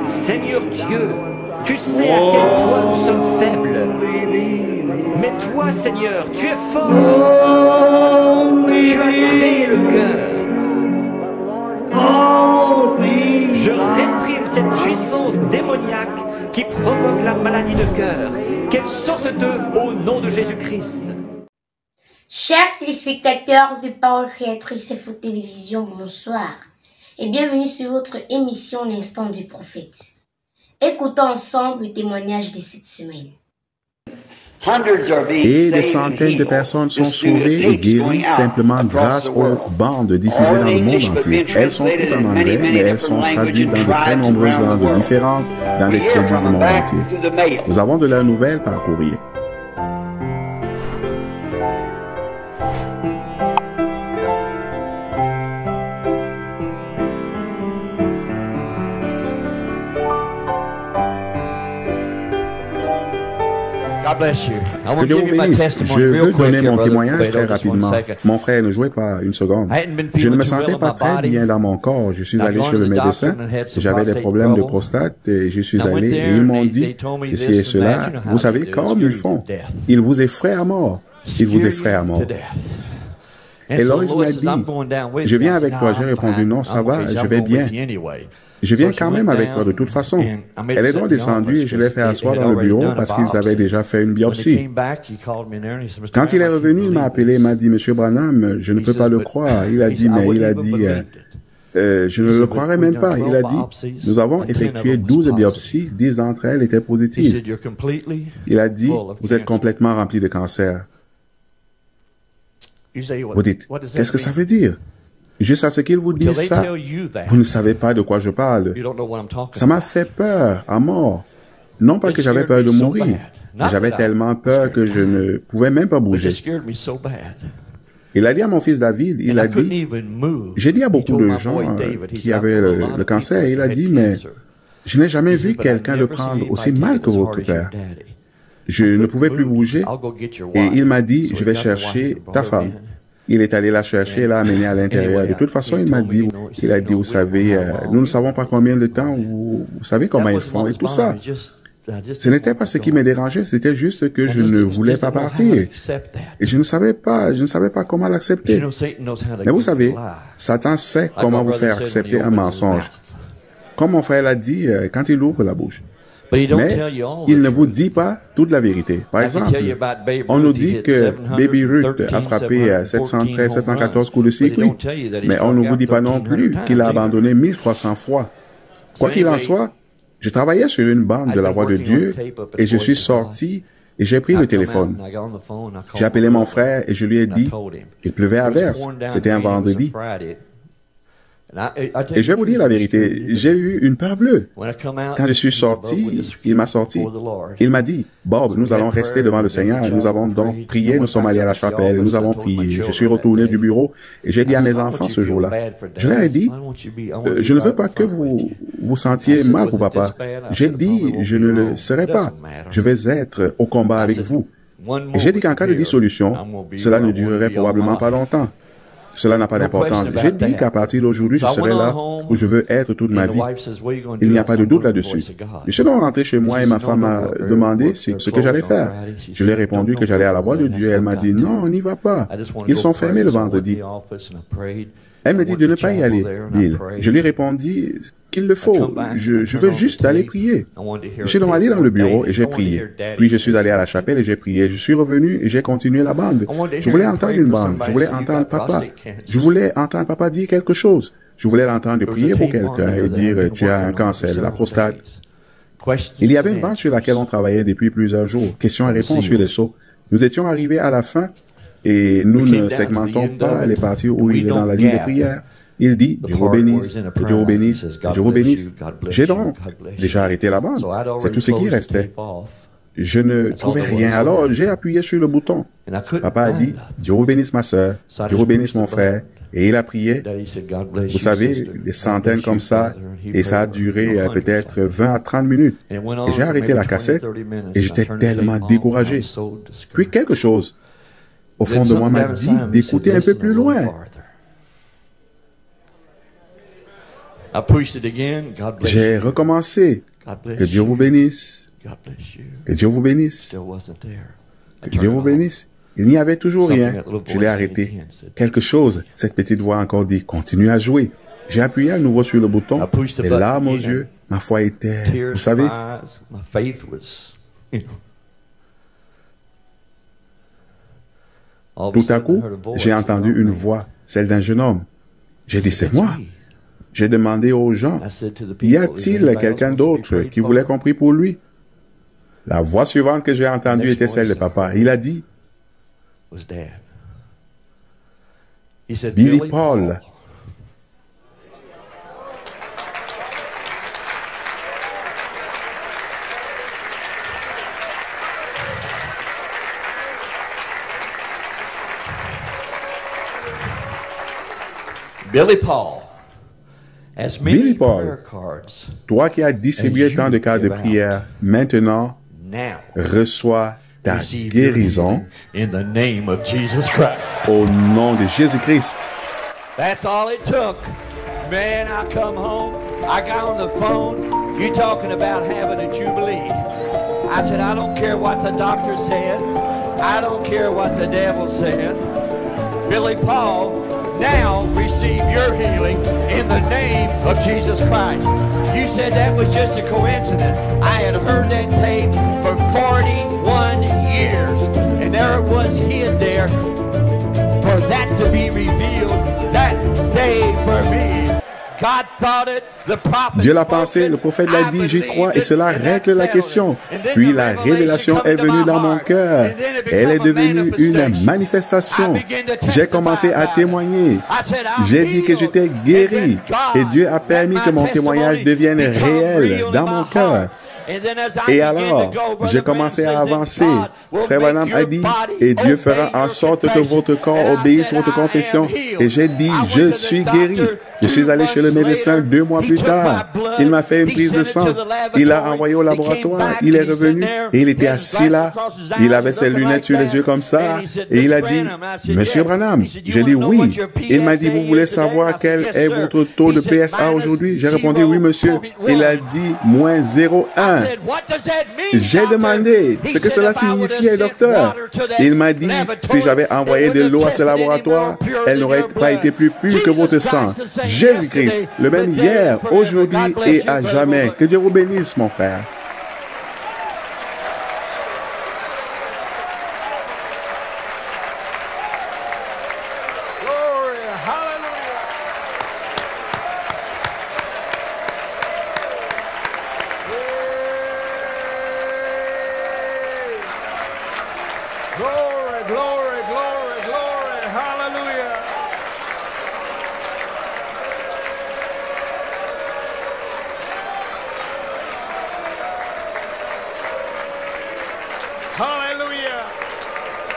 Seigneur Dieu, tu sais à quel point nous sommes faibles. Mais toi, Seigneur, tu es fort. Tu as créé le cœur. Je réprime cette puissance démoniaque qui provoque la maladie de cœur. Qu'elle sorte d'eux au nom de Jésus-Christ. Chers téléspectateurs de Parole Créatrice Info Télévision, bonsoir et bienvenue sur votre émission L'Instant du Prophète. Écoutons ensemble le témoignage de cette semaine. Et des centaines de personnes sont sauvées et guéries simplement grâce aux bandes diffusées dans le monde entier. Elles sont toutes en anglais, mais elles sont traduites dans de très nombreuses langues différentes dans les tribus du monde entier. Nous avons de leurs nouvelles par courrier. Que Dieu vous bénisse. Je veux donner mon témoignage très rapidement. Mon frère, ne jouez pas une seconde. Je ne me sentais pas très bien dans mon corps. Je suis allé chez le médecin. J'avais des problèmes de prostate et je suis allé et ils m'ont dit ceci et cela. Vous savez comme ils font. Ils vous effraient à mort. Ils vous effraient à mort. Et Loïs m'a dit, je viens avec toi. J'ai répondu, non, ça va, je vais bien. Je viens quand même avec toi de toute façon. Elle est donc descendue et je l'ai fait asseoir dans le bureau parce qu'ils avaient déjà fait une biopsie. Quand il est revenu, il m'a appelé et m'a dit, Monsieur Branham, je ne peux pas le croire. Il a dit, je ne le croirais même pas. Il a dit, nous avons effectué 12 biopsies, 10 d'entre elles étaient positives. Il a dit, vous êtes complètement rempli de cancer. Vous dites, qu'est-ce que ça veut dire? Juste à ce qu'il vous dise ça, vous ne savez pas de quoi je parle. Ça m'a fait peur à mort. Non pas que j'avais peur de mourir, mais j'avais tellement peur que je ne pouvais même pas bouger. Il a dit à mon fils David, il a dit, j'ai dit à beaucoup de gens qui avaient le cancer, il a dit, mais je n'ai jamais vu quelqu'un le prendre aussi mal que votre père. Je ne pouvais plus bouger et il m'a dit, je vais chercher ta femme. Il est allé la chercher et l'a amenée à l'intérieur. De toute façon, il m'a dit, vous savez, nous ne savons pas combien de temps, vous savez comment ils font et tout ça. Ce n'était pas ce qui me dérangeait, c'était juste que je ne voulais pas partir. Et je ne savais pas comment l'accepter. Mais vous savez, Satan sait comment vous faire accepter un mensonge. Comme mon frère l'a dit, quand il ouvre la bouche. Mais il ne vous dit pas toute la vérité. Par exemple, on nous dit que Baby Ruth a frappé 713, 714 coups de circuit, mais on ne vous dit pas non plus qu'il a abandonné 1300 fois. Quoi qu'il en soit, je travaillais sur une bande de la Voix de Dieu et je suis sorti et j'ai pris le téléphone. J'ai appelé mon frère et je lui ai dit, il pleuvait à verse, c'était un vendredi. Et je vais vous dire la vérité, j'ai eu une peur bleue. Quand je suis sorti, il m'a sorti. Il m'a dit, Bob, nous allons rester devant le Seigneur. Nous avons donc prié, nous sommes allés à la chapelle, nous avons prié. Je suis retourné du bureau et j'ai dit à mes enfants ce jour-là, je leur ai dit, je ne veux pas que vous vous sentiez mal pour papa. J'ai dit, je ne le serai pas. Je vais être au combat avec vous. Et j'ai dit qu'en cas de dissolution, cela ne durerait probablement pas longtemps. Cela n'a pas d'importance. J'ai dit qu'à partir d'aujourd'hui, je serai là où je veux être toute ma vie. Il n'y a pas de doute là-dessus. Je suis donc rentré chez moi et ma femme m'a demandé ce que j'allais faire. Je lui ai répondu que j'allais à la Voix de Dieu. Elle m'a dit, non, on n'y va pas. Ils sont fermés le vendredi. Elle me dit de ne pas y aller, Bill. Je lui ai répondu qu'il le faut. Je veux juste aller prier. Je suis donc allé dans le bureau et j'ai prié. Puis je suis allé à la chapelle et j'ai prié. Je suis revenu et j'ai continué la bande. Je voulais entendre une bande. Je voulais entendre papa. Je voulais entendre papa dire quelque chose. Je voulais l'entendre prier pour quelqu'un et dire tu as un cancer de la prostate. Il y avait une bande sur laquelle on travaillait depuis plusieurs jours. Questions et réponses sur les sauts. Nous étions arrivés à la fin et nous ne segmentons pas les parties où il est dans la ligne de prière. Il dit, Dieu vous bénisse, Dieu vous bénisse, Dieu vous bénisse. J'ai donc déjà arrêté la bande. C'est tout ce qui restait. Je ne trouvais rien. Alors, j'ai appuyé sur le bouton. Papa a dit, Dieu vous bénisse ma sœur, Dieu vous bénisse mon frère. Et il a prié. Vous savez, des centaines comme ça. Et ça a duré peut-être 20 à 30 minutes. Et j'ai arrêté la cassette et j'étais tellement découragé. Puis quelque chose au fond de moi m'a dit d'écouter un peu plus loin. J'ai recommencé. Que Dieu vous bénisse. Que Dieu vous bénisse. Que Dieu vous bénisse. Il n'y avait toujours rien. Je l'ai arrêté. Quelque chose, cette petite voix a encore dit, continue à jouer. J'ai appuyé à nouveau sur le bouton, les larmes aux yeux, ma foi était, vous savez, tout à coup, j'ai entendu une voix, celle d'un jeune homme. J'ai dit, c'est moi. J'ai demandé aux gens, y a-t-il quelqu'un d'autre qui voulait qu'on prie pour lui? La voix suivante que j'ai entendue était celle de papa. Il a dit, Billy Paul. Billy Paul, toi qui as distribué tant de cartes de prière, maintenant, reçois ta guérison au nom de Jésus-Christ. That's all it took. Man, I come home, I got on the phone, you talking about having a jubilee. I said, I don't care what the doctor said, I don't care what the devil said. Billy Paul, now receive your healing in the name of Jesus Christ. You said that was just a coincidence. I had heard that tape for 41 years, and there it was hid there for that to be revealed that day for me. God thought it, the prophet Dieu l'a pensé, le prophète l'a dit, j'y crois, et cela règle la question. Puis la révélation est venue dans mon cœur. Elle est devenue une manifestation. J'ai commencé à témoigner. J'ai dit que j'étais guéri. Et Dieu a permis que mon témoignage devienne réel dans mon cœur. Et alors, j'ai commencé à avancer. Frère Branham a dit, et Dieu fera en sorte que votre corps obéisse votre confession. Et j'ai dit, je suis guéri. Je suis allé chez le médecin 2 mois plus tard. Il m'a fait une prise de sang. Il l'a envoyé au laboratoire. Il est revenu et il était assis là. Il avait ses lunettes sur les yeux comme ça. Et il a dit, Monsieur Branham. J'ai dit oui. Il m'a dit, vous voulez savoir quel est votre taux de PSA aujourd'hui? J'ai répondu oui, monsieur. Il a dit moins 0,1. J'ai demandé ce que cela signifiait, docteur. Il m'a dit, si j'avais envoyé de l'eau à ce laboratoire, elle n'aurait pas été plus pure que votre sang. Jésus-Christ, le même hier, aujourd'hui et à jamais. Que Dieu vous bénisse, mon frère. Hallelujah.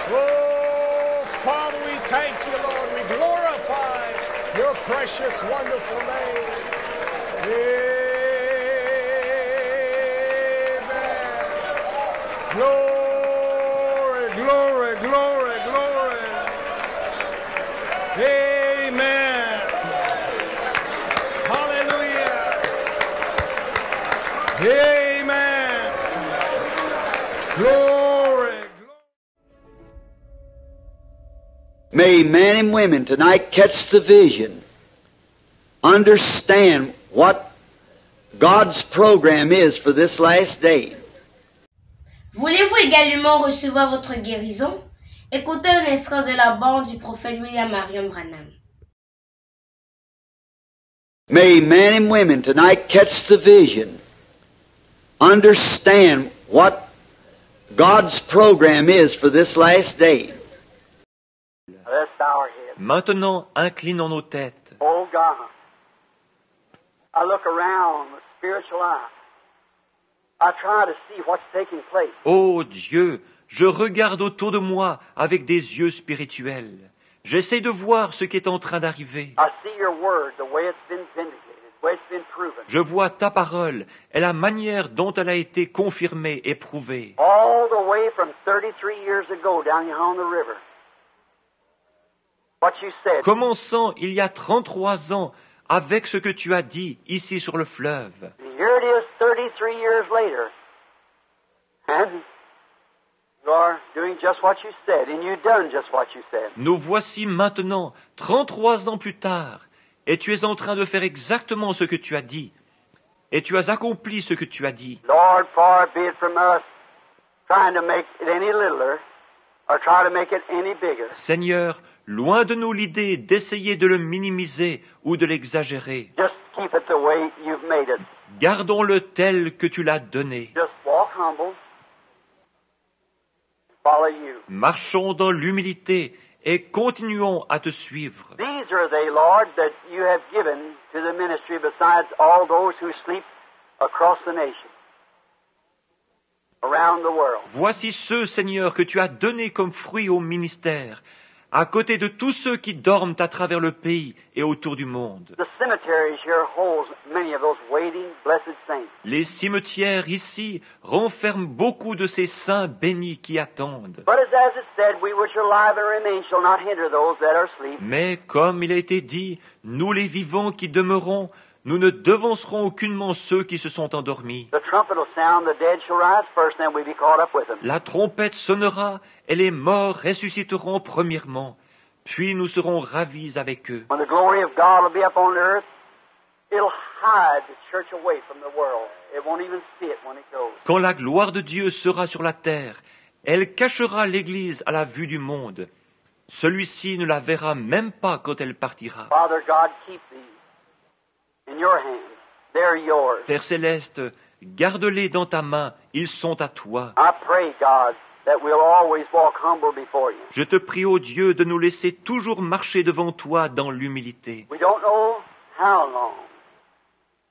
Oh, Father, we thank you, Lord. We glorify your precious, wonderful name. Amen. Glory, glory, glory, glory. Amen. Hallelujah. Amen. Glory. May men and women tonight catch the vision, understand what God's program is for this last day. Voulez-vous également recevoir votre guérison? Écoutez un extrait de la bande du prophète William Marion Branham. May men and women tonight catch the vision, understand what God's program is for this last day. Maintenant, inclinons nos têtes. Oh God, I look around with spiritual eye. I try to see what's taking place. Ô Dieu, je regarde autour de moi avec des yeux spirituels. J'essaie de voir ce qui est en train d'arriver. I see your word, the way it's been vindicated, the way it's been proven. Je vois ta parole et la manière dont elle a été confirmée et prouvée. All the way from 33 years ago down here on the river. What you said. Commençant il y a 33 ans, avec ce que tu as dit ici sur le fleuve. Here it is 33 years later. And you are doing just what you said, and you've done just what you said. Nous voici maintenant, 33 ans plus tard, et tu es en train de faire exactement ce que tu as dit. Et tu as accompli ce que tu as dit. Lord, far be it from us trying to make it any littler or try to make it any bigger. Seigneur, loin de nous l'idée d'essayer de le minimiser ou de l'exagérer. Just keep it the way you've made it. Gardons-le tel que tu l'as donné. Just walk humble. Follow you. Marchons dans l'humilité et continuons à te suivre. These are they, Lord, that you have given to the ministry besides all those who sleep across the nation, around the world. Voici ceux, Seigneur, que tu as donnés comme fruit au ministère, à côté de tous ceux qui dorment à travers le pays et autour du monde. The cemeteries here holds many of those waiting, blessed saints. Les cimetières ici renferment beaucoup de ces saints bénis qui attendent. But as it said, we which are alive and remain shall not hinder those that are asleep. Mais comme il a été dit, nous les vivants qui demeurons, nous ne devancerons aucunement ceux qui se sont endormis. The trumpet will sound, the dead shall rise first, then we'll be caught up with them. La trompette sonnera et les morts ressusciteront premièrement, puis nous serons ravis avec eux. When the glory of God will be up on the earth, it'll hide the church away from the world. It won't even see it when it goes. Quand la gloire de Dieu sera sur la terre, elle cachera l'Église à la vue du monde. Celui-ci ne la verra même pas quand elle partira. Father God, keep these in your hands. They're yours. Père céleste, garde-les dans ta main, ils sont à toi. I pray, God, that we'll always walk humble before you. Je te prie, ô Dieu, de nous laisser toujours marcher devant toi dans l'humilité. We don't know how long.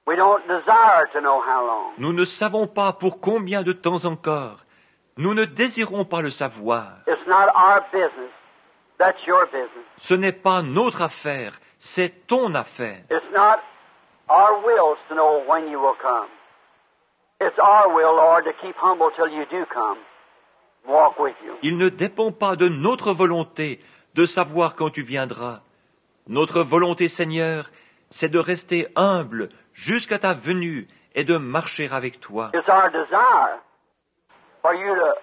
We don't desire to know how long. Nous ne savons pas pour combien de temps encore. Nous ne désirons pas le savoir. It's not our business. That's your business. Ce n'est pas notre affaire, c'est ton affaire. It's not our wills to know when you will come. It's our will, Lord, to keep humble till you do come. Walk with you. Il ne dépend pas de notre volonté de savoir quand tu viendras. Notre volonté, Seigneur, c'est de rester humble jusqu'à ta venue et de marcher avec toi. It's our desire for you to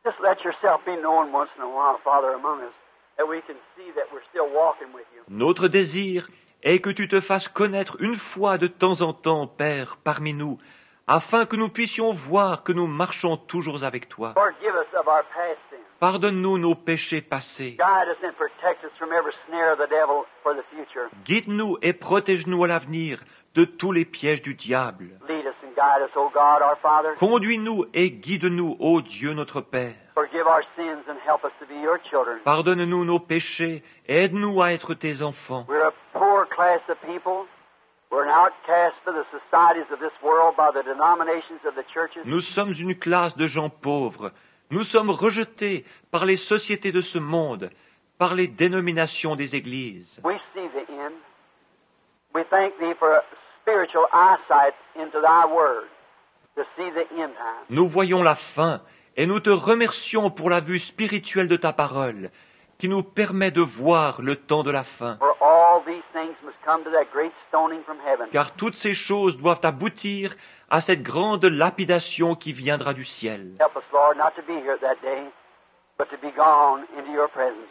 just let yourself be known once in a while, Father, among us, that we can see that we're still walking with you. Notre désir est que tu te fasses connaître une fois de temps en temps, Père, parmi nous, afin que nous puissions voir que nous marchons toujours avec toi. Forgive us of our past sins. Pardonne-nous nos péchés passés. Guide us and protect us from every snare of the devil for the future. Guide-nous et protège-nous à l'avenir de tous les pièges du diable. Lead us and guide us, O God, our Father. Conduis-nous et guide-nous, ô Dieu notre Père. Forgive our sins and help us to be your children. Pardonne-nous nos péchés et aide-nous à être tes enfants. We're a poor class of people. We're an outcast for the societies of this world by the denominations of the churches. Nous sommes une classe de gens pauvres. Nous sommes rejetés par les sociétés de ce monde, par les dénominations des églises. We see the end. We thank thee for spiritual eyesight into thy word to see the end time. Nous voyons la fin et nous te remercions pour la vue spirituelle de ta parole qui nous permet de voir le temps de la fin. For all these things must come to that great stoning from heaven. Car toutes ces choses doivent aboutir à cette grande lapidation qui viendra du ciel. Help us, Lord, not to be here that day, but to be gone into your presence.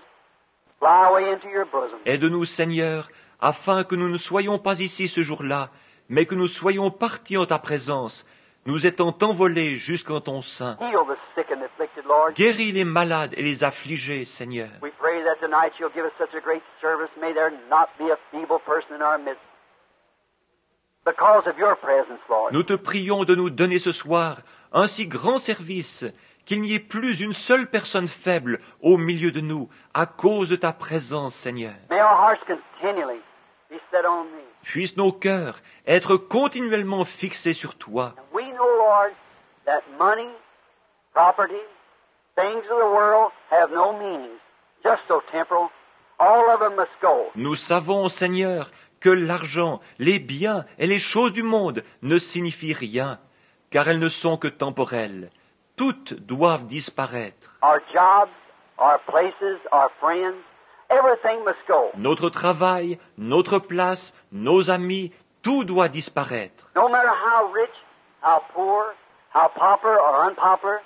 Fly away into your bosom. Aide-nous, Seigneur, afin que nous ne soyons pas ici ce jour-là, mais que nous soyons partis en ta présence, nous étant envolés jusqu'en ton sein. Heal the sick and afflicted, Lord. Guéris les malades et les affligés, Seigneur. We pray that tonight you'll give us such a great service. May there not be a feeble person in our midst. Because of your presence, Lord. Nous te prions de nous donner ce soir un si grand service qu'il n'y ait plus une seule personne faible au milieu de nous à cause de ta présence, Seigneur. May our hearts continually be set on thee. Puissent nos cœurs être continuellement fixés sur toi. And we know, Lord, that money, property, things of the world have no meaning, just so temporal. All of them must go. Nous savons, Seigneur, que l'argent, les biens et les choses du monde ne signifient rien, car elles ne sont que temporelles. Toutes doivent disparaître. Our jobs, our places, our friends, everything must go. Notre travail, notre place, nos amis, tout doit disparaître. No matter how rich, how poor, how popular or unpopular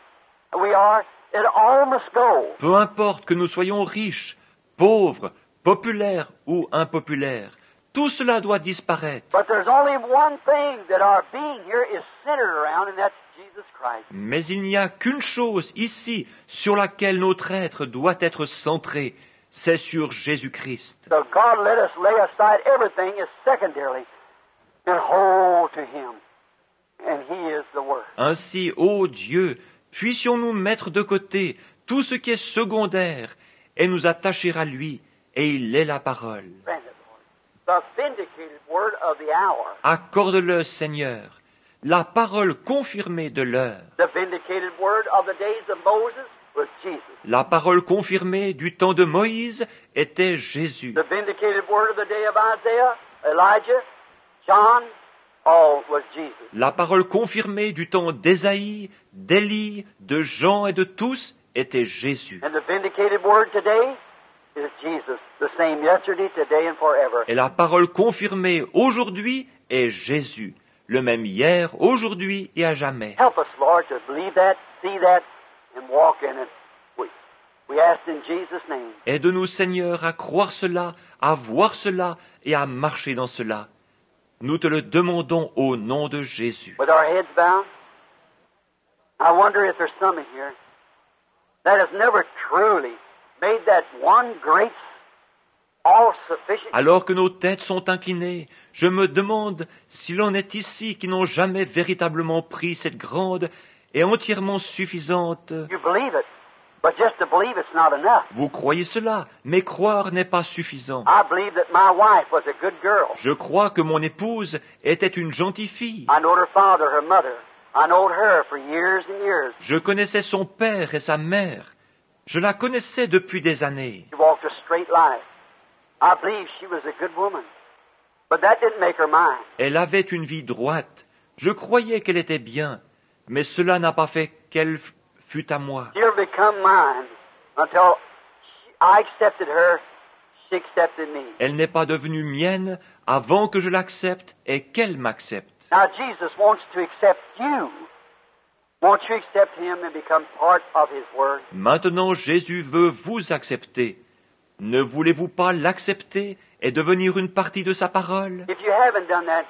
we are, it all must go. Peu importe que nous soyons riches, pauvres, populaires ou impopulaires, tout cela doit disparaître. But there's only one thing that our being here is centered around, and that's Jesus Christ. Mais il n'y a qu'une chose ici sur laquelle notre être doit être centré, c'est sur Jésus-Christ. So God let us lay aside everything as secondarily and hold to Him. And He is the Word. Ainsi, ô Dieu, puissions-nous mettre de côté tout ce qui est secondaire et nous attacher à lui, et il est la parole. The vindicated word of the hour. Accorde-le, Seigneur, la parole confirmée de l'heure. The vindicated word of the days of Moses was Jesus. La parole confirmée du temps de Moïse était Jésus. The vindicated word of the day of Isaiah, Elijah, John, all was Jesus. La parole confirmée du temps d'Ésaïe, d'Élie, de Jean et de tous était Jésus. And the vindicated word today is Jesus, the same yesterday, today, and forever. Et la parole confirmée aujourd'hui est Jésus, le même hier, aujourd'hui et à jamais. Help us, Lord, to believe that, see that, and walk in it. We ask in Jesus' name. Aide-nous, Seigneur, à croire cela, à voir cela et à marcher dans cela. Nous te le demandons au nom de Jésus. With our heads bowed, I wonder if there's some in here that has never truly made that one great, all-sufficient. Alors que nos têtes sont inclinées, je me demande s'il en est ici qui n'ont jamais véritablement pris cette grande et entièrement suffisante. You believe it, but just to believe it's not enough. Vous croyez cela, mais croire n'est pas suffisant. I believe that my wife was a good girl. Je crois que mon épouse était une gentille fille. I knowed her father, her mother. I knowed her for years and years. Je connaissais son père et sa mère. Je la connaissais depuis des années. She walked a straight life. I believe she was a good woman. But that didn't make her mine. Elle avait une vie droite. Je croyais qu'elle était bien, mais cela n'a pas fait qu'elle fût à moi. She never become mine until I accepted her, she accepted me. Elle n'est pas devenue mienne avant que je l'accepte et qu'elle m'accepte. Now Jesus wants to accept you. Won't you accept Him and become part of His Word? Maintenant, Jésus veut vous accepter. Ne voulez-vous pas l'accepter et devenir une partie de sa parole? If you haven't done that,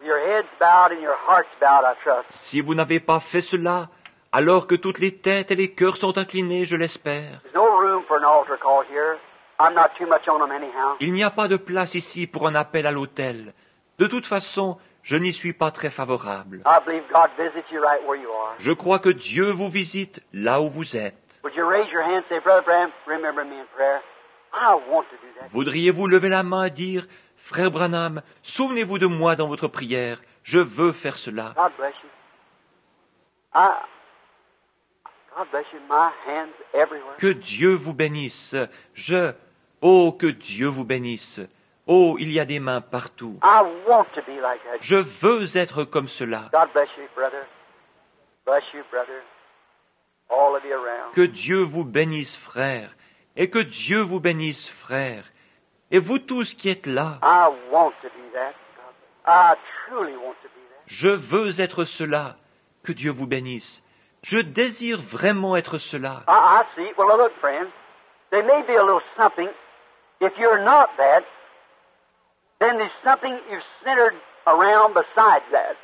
your head's bowed and your heart's bowed, I trust. Si vous n'avez pas fait cela, alors que toutes les têtes et les cœurs sont inclinés, je l'espère. There's no room for an altar call here. I'm not too much on them anyhow. Il n'y a pas de place ici pour un appel à l'autel. De toute façon, je n'y suis pas très favorable. I believe God visits you right where you are. Je crois que Dieu vous visite là où vous êtes. Would you raise your hand and say, Brother Branham, remember me in prayer? I want to do that. Voudriez-vous lever la main et dire, Frère Branham, souvenez-vous de moi dans votre prière. Je veux faire cela. God bless you. God bless you. My hands everywhere. Que Dieu vous bénisse. Oh, que Dieu vous bénisse. Oh, il y a des mains partout. I want to be like that. Je veux être comme cela. God bless you, brother. Bless you, brother. All of you around. Que Dieu vous bénisse, frère. Et que Dieu vous bénisse, frère. Et vous tous qui êtes là. I want to be that. I truly want to be that. Je veux être cela. Que Dieu vous bénisse. Je désire vraiment être cela. I see. Well, look, friend. There may be a little something. If you're not that, then there's something you've centered around besides that.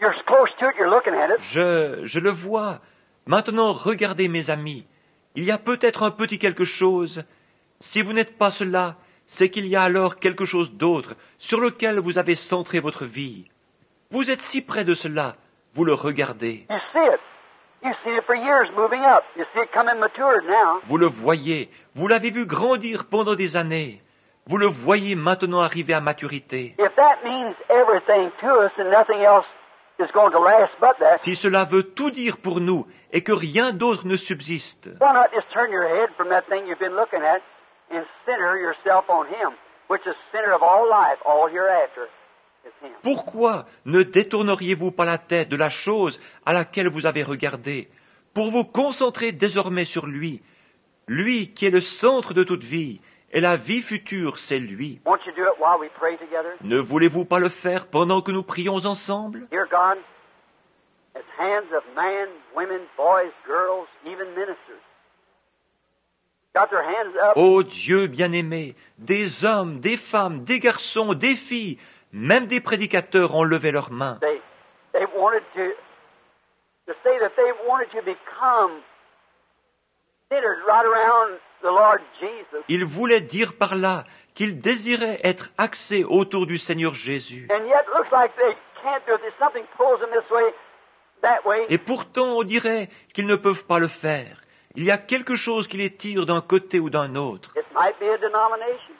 You're close to it, you're looking at it. Je le vois. Maintenant, regardez mes amis. Il y a peut-être un petit quelque chose. Si vous n'êtes pas cela, c'est qu'il y a alors quelque chose d'autre sur lequel vous avez centré votre vie. Vous êtes si près de cela. Vous le regardez. You see it. You've seen it for years moving up. You see it coming matured now. Vous le voyez. Vous l'avez vu grandir pendant des années. Vous le voyez maintenant arriver à maturité. If that means everything to us and nothing else is going to last but that, Si cela veut tout dire pour nous et que rien d'autre ne subsiste, why not just turn your head from that thing you've been looking at and center yourself on Him, which is the center of all life, all hereafter. Is Him. pourquoi ne détourneriez-vous pas la tête de la chose à laquelle vous avez regardé pour vous concentrer désormais sur lui? lui qui est le centre de toute vie, et la vie future, c'est lui. Won't you do it while we pray together? Ne voulez-vous pas le faire pendant que nous prions ensemble? Dear God, as hands of men, women, boys, girls, even ministers, got their hands up. Ô Dieu bien-aimé, des hommes, des femmes, des garçons, des filles, même des prédicateurs ont levé leurs mains. They wanted to say that they wanted to become centered right around the Lord Jesus. Ils voulaient dire par là qu'ils désiraient être axés autour du Seigneur Jésus. And yet it looks like they can't do it. There's something pulls them this way, that way. Et pourtant, on dirait qu'ils ne peuvent pas le faire. Il y a quelque chose qui les tire d'un côté ou d'un autre. It might be a denomination.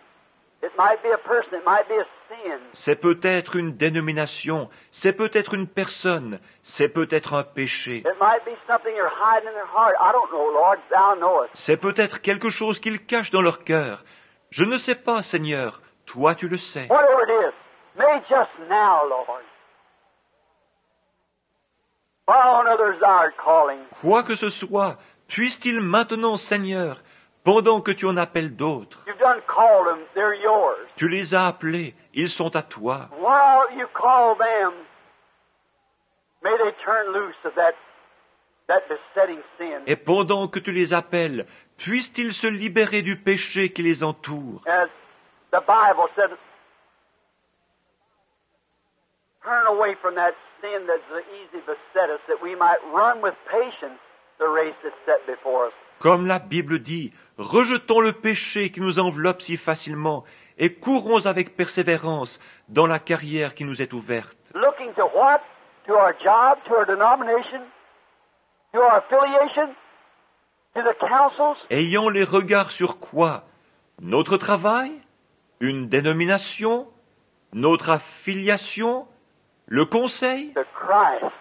It might be a person. It might be a sin. C'est peut-être une dénomination, c'est peut-être une personne, c'est peut-être un péché. It might be something they're hiding in their heart. I don't know, Lord. Thou knowest. C'est peut-être quelque chose qu'ils cachent dans leur cœur. Je ne sais pas, Seigneur, toi tu le sais. Whatever it is, may just now, Lord, while others are calling, Quoi que ce soit, puisse-t-il maintenant, Seigneur, pendant que tu en appelles d'autres. you've done called them, they're yours. Tu les as appelés, ils sont à toi. While you call them, may they turn loose of that besetting sin. Et pendant que tu les appelles, puissent-ils se libérer du péché qui les entoure. As the Bible said, turn away from that sin that's so easy beset us, that we might run with patience the race that's set before us. Comme la Bible dit, rejetons le péché qui nous enveloppe si facilement et courons avec persévérance dans la carrière qui nous est ouverte. Looking to what? To our job, to our denomination, to our affiliation, to the councils. Ayant les regards sur quoi? Notre travail? Une dénomination? Notre affiliation? Le conseil? To Christ,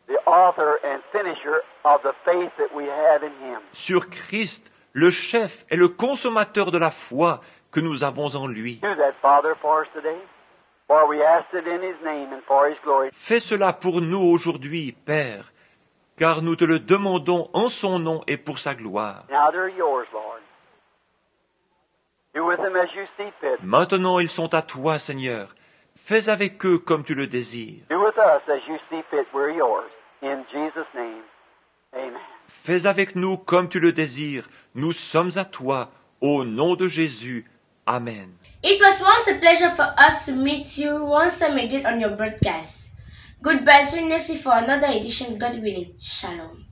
the author and finisher of the faith that we have in Him. Sur Christ, le chef et le consommateur de la foi que nous avons en lui. Do that, Father, for us today. For we ask it in His name and for His glory. Fais cela pour nous aujourd'hui, Père, car nous te le demandons en son nom et pour sa gloire. Now they're yours, Lord. Do with them as you see fit. Maintenant ils sont à toi, Seigneur. Fais avec eux comme tu le désires. Do with us as you see fit. We're yours. In Jesus' name, amen. Fais avec nous comme tu le désires. Nous sommes à toi. Au nom de Jésus. Amen. It was once a pleasure for us to meet you once time again on your broadcast. Goodbye, see you next week for another edition, God willing. Shalom.